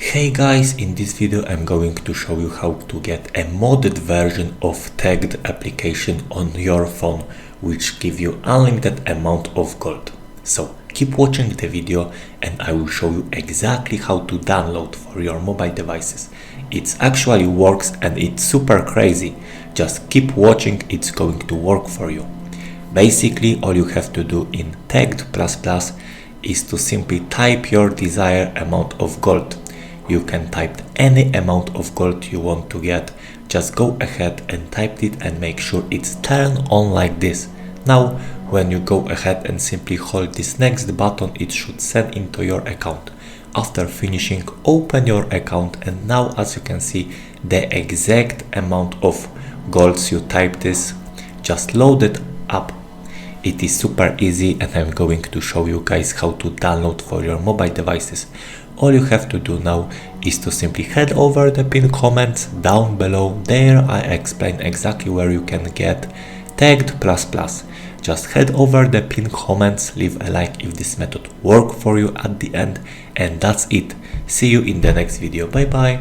Hey guys, in this video I'm going to show you how to get a modded version of tagged application on your phone which give you unlimited amount of gold. So keep watching the video and I will show you exactly how to download for your mobile devices. It actually works and it's super crazy. Just keep watching, it's going to work for you. Basically all you have to do in Tagged++ is to simply type your desired amount of gold. You can type any amount of gold you want to get. Just go ahead and type it and make sure it's turned on like this. Now when you go ahead and simply hold this next button, it should send into your account. After finishing, open your account and now as you can see the exact amount of golds you typed is just loaded up. It is super easy and I'm going to show you guys how to download for your mobile devices. All you have to do now is to simply head over the pinned comments down below. There I explain exactly where you can get Tagged++. Just head over the pinned comments, leave a like if this method worked for you at the end, and that's it. See you in the next video. Bye bye.